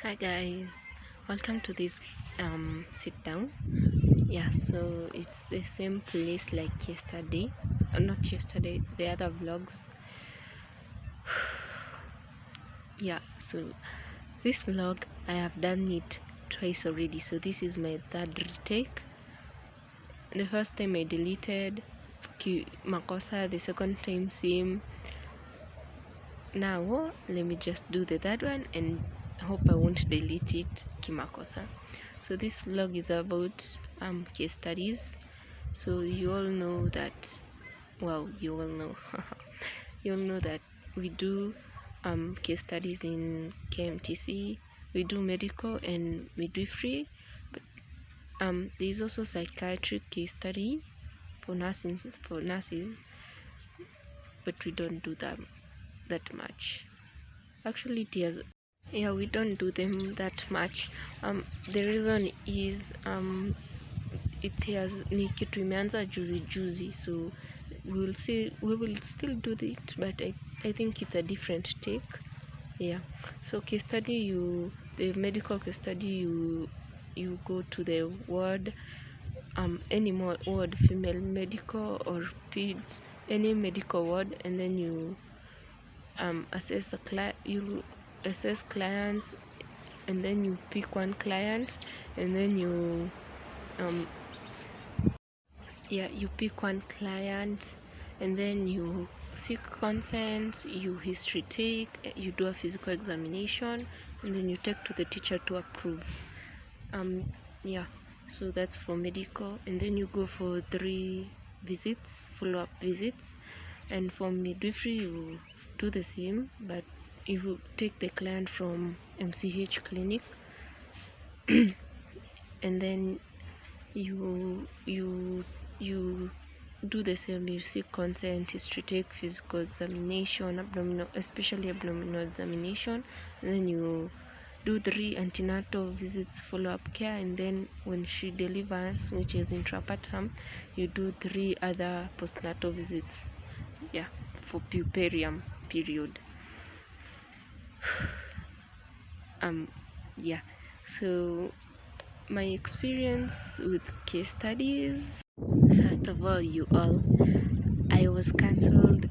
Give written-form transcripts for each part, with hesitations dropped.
Hi guys, welcome to this sit down. Yeah, so it's the same place like yesterday, not yesterday, the other vlogs. Yeah, so this vlog I have done it twice already, so this is my third retake. The first time I deleted makosa, the second time same. Now let me just do the third one and hope I won't delete it kimakosa. So this vlog is about case studies. So you all know that, well, you all know you all know that we do case studies in KMTC. We do medical and midwifery, but there is also psychiatric case study for nurses, but we don't do them that much. Actually, it has, yeah, we don't do them that much. The reason is it has ni kitu imeanza juzi juzi, so we will still do it, but I think it's a different take. Yeah, so case study, the medical case study, you go to the ward, any more ward, female medical or peds, any medical ward, and then you assess clients, and then you pick one client, and then you pick one client, and then you seek consent, you history take, you do a physical examination, and then you take to the teacher to approve. Yeah, so that's for medical, and then you go for 3 visits, follow-up visits. And for midwifery you do the same, but you take the client from MCH clinic and then you do the same. You seek consent, history take, physical examination, especially abdominal examination, and then you do 3 antenatal visits, follow-up care, and then when she delivers, which is intrapartum, you do 3 other postnatal visits, yeah, for puerperium period. Yeah, so my experience with case studies, first of all, I was cancelled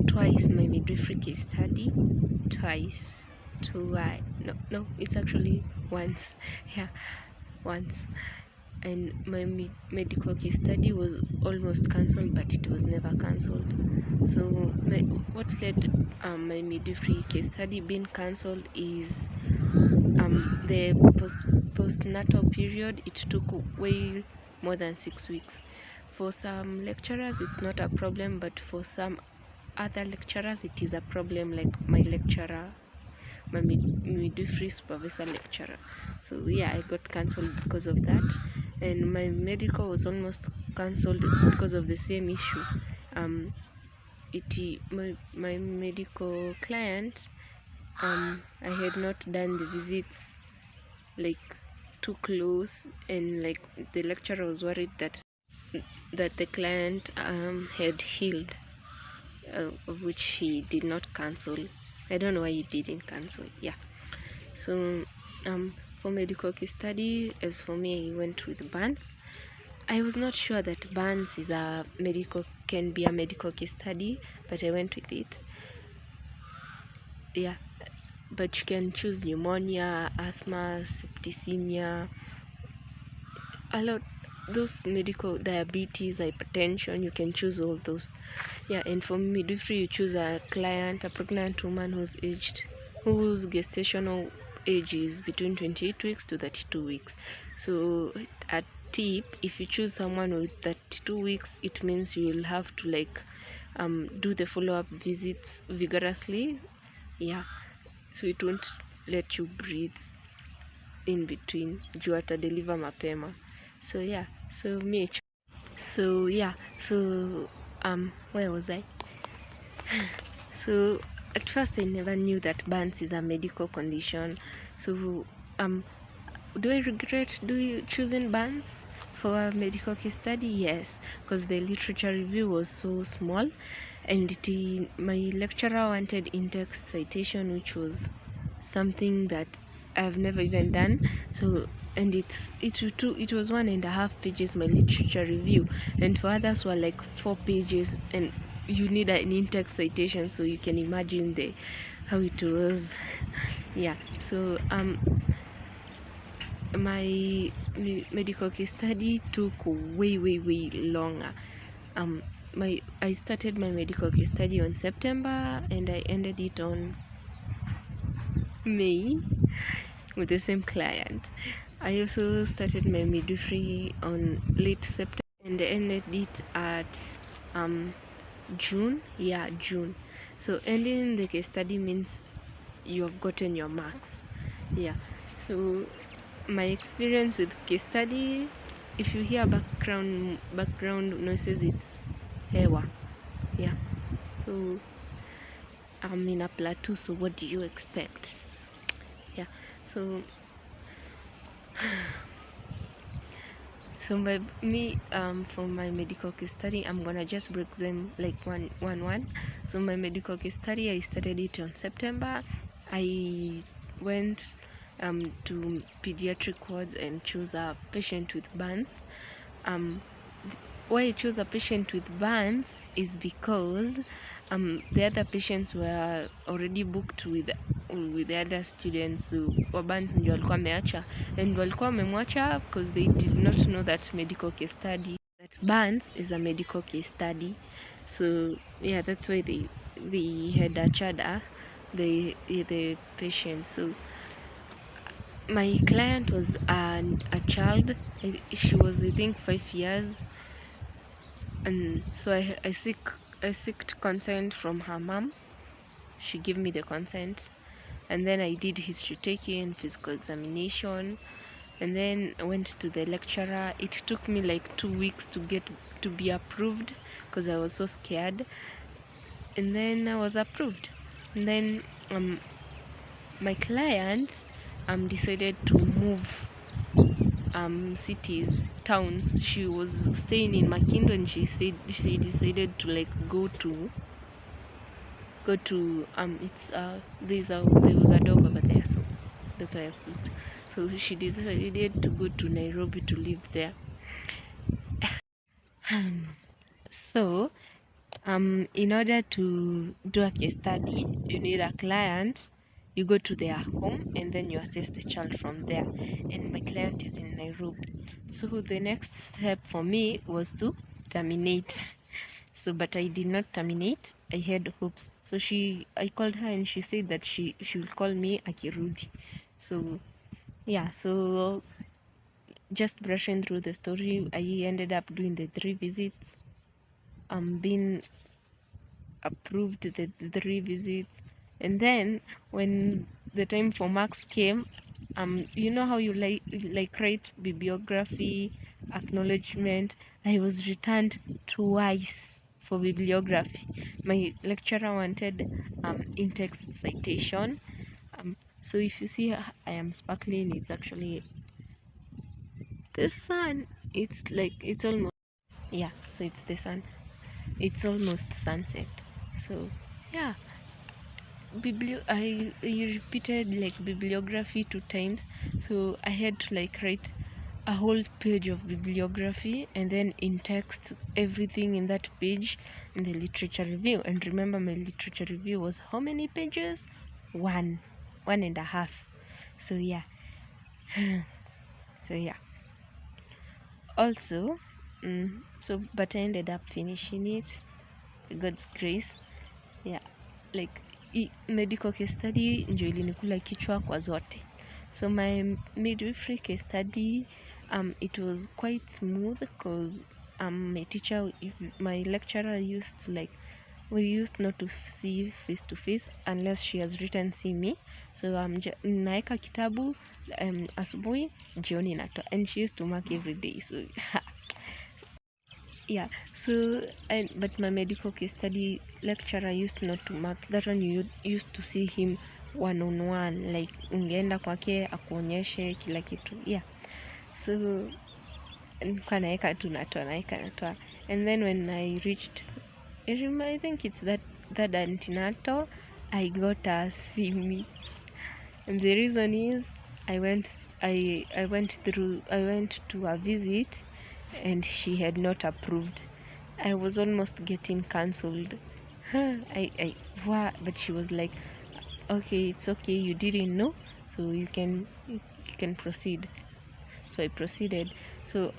twice. My midwifery case study twice. No, it's actually once. Yeah, once. And my medical case study was almost cancelled, but it was never cancelled. So what led my midwifery case study being cancelled is the postnatal period. It took way more than 6 weeks. For some lecturers it's not a problem, but for some other lecturers it is a problem, like my lecturer, my midwifery supervisor lecturer. So yeah, I got cancelled because of that, and my medical was almost cancelled because of the same issue. My medical client, I had not done the visits like too close, and like the lecturer was worried that the client had healed, of which he did not cancel. I don't know why he didn't cancel. Yeah, so for medical case study, as for me, I went with Burns. I was not sure that Burns can be a medical case study, but I went with it. Yeah, but you can choose pneumonia, asthma, septicemia, a lot, those medical, diabetes, hypertension, you can choose all those. Yeah, and for midwifery you choose a client, a pregnant woman whose gestational age is between 28 weeks to 32 weeks. So a tip, if you choose someone with 32 weeks, it means you will have to like do the follow-up visits vigorously. Yeah, so it won't let you breathe in between juu atadeliver mapema. So yeah, where was I? So at first I never knew that Burns is a medical condition. So do I regret choosing Burns for a medical case study? Yes, because the literature review was so small, and my lecturer wanted in-text citation, which was something that I've never even done. So, and it was 1.5 pages my literature review, and for others were like 4 pages, and you need an in-text citation, so you can imagine the how it was. Yeah. So my medical case study took way longer. I started my medical case study on September, and I ended it on May with the same client. I also started my midwifery on late September and ended it at June. Yeah, June. So ending the case study means you have gotten your marks. Yeah. So my experience with case study, if you hear background noises, it's hewa. Yeah. So I'm in a plateau, so what do you expect? Yeah. So by me, for my medical case study, I'm gonna just break them like one. So my medical case study, I started it on September. I went to pediatric wards and chose a patient with burns. Why I chose a patient with burns is because the other patients were already booked with the other students wa burns ndio walikuwa wameacha, and walikuwa wamemwacha because they did not know that medical case study, that burns is a medical case study. So yeah, that's why they had a chada the patient. So my client was a child. She was, I think, 5 years, and so I seeked consent from her mom. She gave me the consent, and then I did history taking, physical examination, and then I went to the lecturer. It took me like 2 weeks to be approved because I was so scared, and then I was approved. And then my client decided to move cities, towns. She was staying in Makindo, and she said she decided to like go to it's there was a dog over there, so that's why I flew. So she decided to go to Nairobi to live there. So in order to do a case study, you need a client. You go to their home and then you assess the child from there. And my client is in Nairobi. So the next step for me was to terminate. So but I did not terminate. I had hopes. So I called her and she said that she will call me akirudi. So yeah, so just brushing through the story, I ended up doing the 3 visits. Being approved the 3 visits, and then when the time for marks came, you know how you like write bibliography acknowledgement. I was returned twice for bibliography. My lecturer wanted in-text citation. So if you see I am sparkling, it's actually the sun. It's like it's almost, yeah, so it's the sun. It's almost sunset. So yeah, I repeated like bibliography 2 times, so I had to like write a whole page of bibliography and then in text everything in that page in the literature review. And remember, my literature review was how many pages? 1.5. So yeah. So yeah, also so but I ended up finishing it with God's grace. Yeah, like medical case study ndio ilinikula kichwa kwa zote. So my midwifery case study, it was quite smooth because my lecturer used like, we used not to see face to face unless she has written see me. So naeka kitabu asubuhi, jioni natoa, and she used to mark every day. So yeah, so but my medical case study lecturer used not to mark that one. You used to see him one on one, like ungeenda kwake akuonyeshe kila kitu. Yeah, so nilikuwa naeka tu natoa, and then when I reached, I think it's that antenatal, I got a CME, and the reason is I went I went to a visit and she had not approved. I was almost getting cancelled. But she was like, okay, it's okay, you didn't know, so you can proceed. So I proceeded. So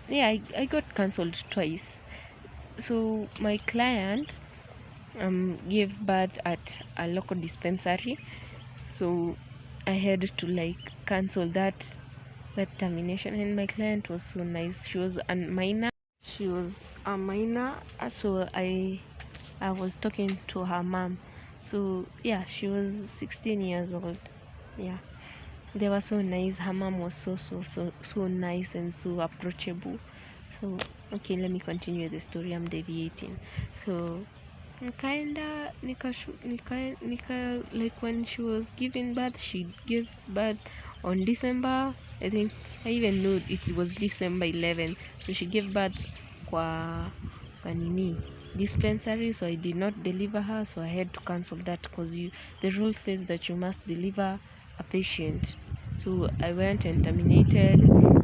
yeah, I got cancelled twice. So my client gave birth at a local dispensary, so I had to like cancel that termination. And my client was so nice. She was a minor, so I was talking to her mom. So yeah, she was 16 years old. Yeah, they were so nice. Her mom was so nice and so approachable. So okay, let me continue the story. I'm deviating. So nikaenda nika like when she was giving birth, she gave birth on December, I think. I even know it was December 11. So she gave birth kwa nini dispensary, so I did not deliver her, so I had to cancel that because the rule says that you must deliver a patient. So I went and terminated,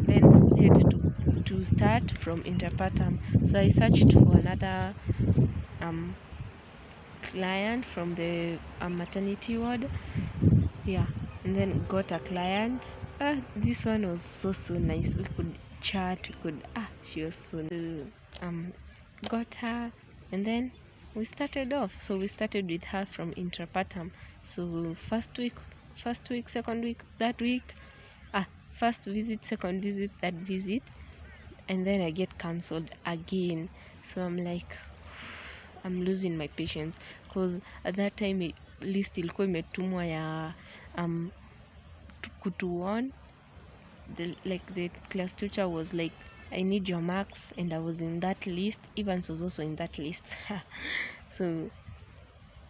then had to start from interpartum. So I searched for another client from the maternity ward. Yeah, and then got a client. This one was so nice. We could chat, she was so nice. Got her, and then we started off. So we started with her from interpartum. So first week, second week, that week, first visit, second visit, third visit, and then I get cancelled again. So I'm like, I'm losing my patience, because at that time list ilikuwa imetumwa ya kutuon the class teacher was like, I need your marks, and I was in that list. Evans was also in that list. So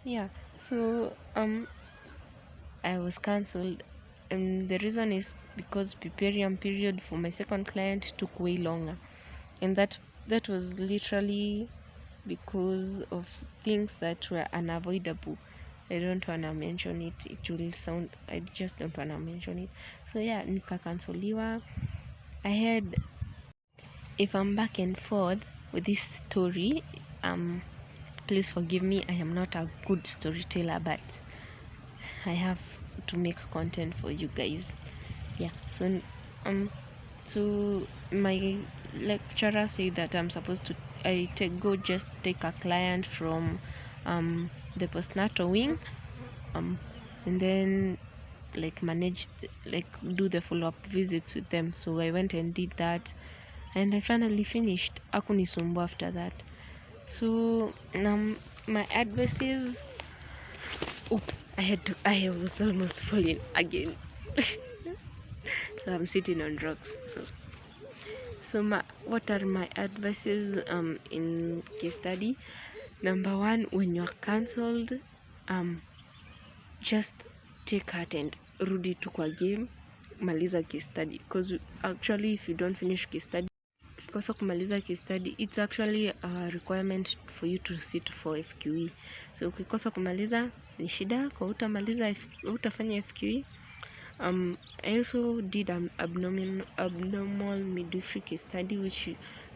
yeah, so I was cancelled, and the reason is because preparium period for my second client took way longer, and that was literally because of things that were unavoidable. I don't wanna mention it. It will sound. I just don't wanna mention it. So yeah, nikakansoliwa. I had. If I'm back and forth with this story, please forgive me. I am not a good storyteller, but I have to make content for you guys. Yeah. So my lecturer said that I'm supposed to just take a client from the postnatal wing, and then like do the follow-up visits with them. So I went and did that, and I finally finished. Hakunisumbua after that. So my advice is, oops, I was almost falling again. So I'm sitting on rocks. So what are my advices in case study? Number one, when you're cancelled, just take heart and rudi tu kwa game, maliza case study, because actually if you don't finish case study, ukikosa kumaliza case study, it's actually a requirement for you to sit for FQE. So ukikosa kumaliza ni shida kwa utafanya FQE. I also did an abnormal midwifery case study, which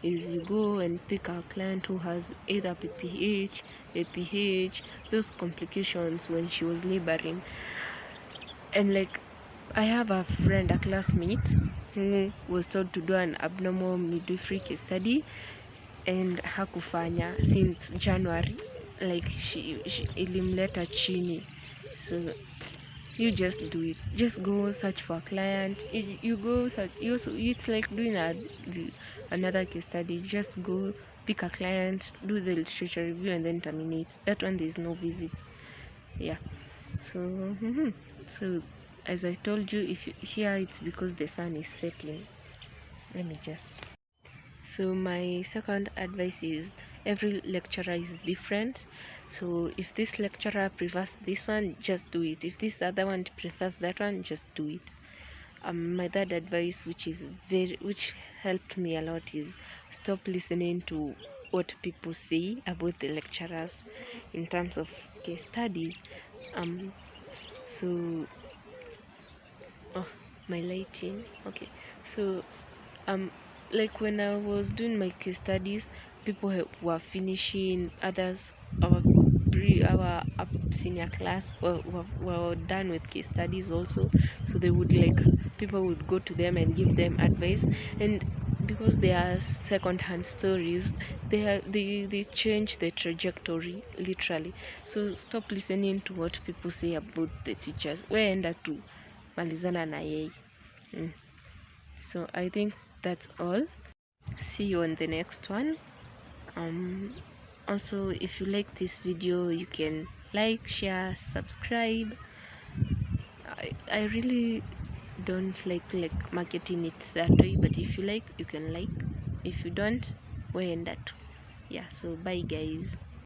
is you go and pick a client who has either PPH, APH, those complications when she was laboring. And like, I have a friend, a classmate, who was told to do an abnormal midwifery case study, and hakufanya since January. Like she ilimleta chini. So you just do it. Just go search for a client. You go search. It's like doing another case study. Just go pick a client, do the literature review, and then terminate. That one there's no visits. Yeah. So so as I told you, if you hear, it's because the sun is setting. Let me just. So my second advice is, every lecturer is different. So if this lecturer prefers this one, just do it. If this other one prefers that one, just do it. My third advice, which helped me a lot, is stop listening to what people say about the lecturers in terms of case studies. So my lighting. Okay, so like when I was doing my case studies, people were finishing, others, our senior class were done with case studies also. So they would, like, people would go to them and give them advice. And because they are second-hand stories, they change the trajectory literally. So stop listening to what people say about the teachers, weenda tu malizana na yeye. So I think that's all. See you on the next one. Also, if you like this video, you can like, share, subscribe. I really don't like marketing it that way, but if you like, you can like. If you don't, we're in that. Yeah, so bye guys.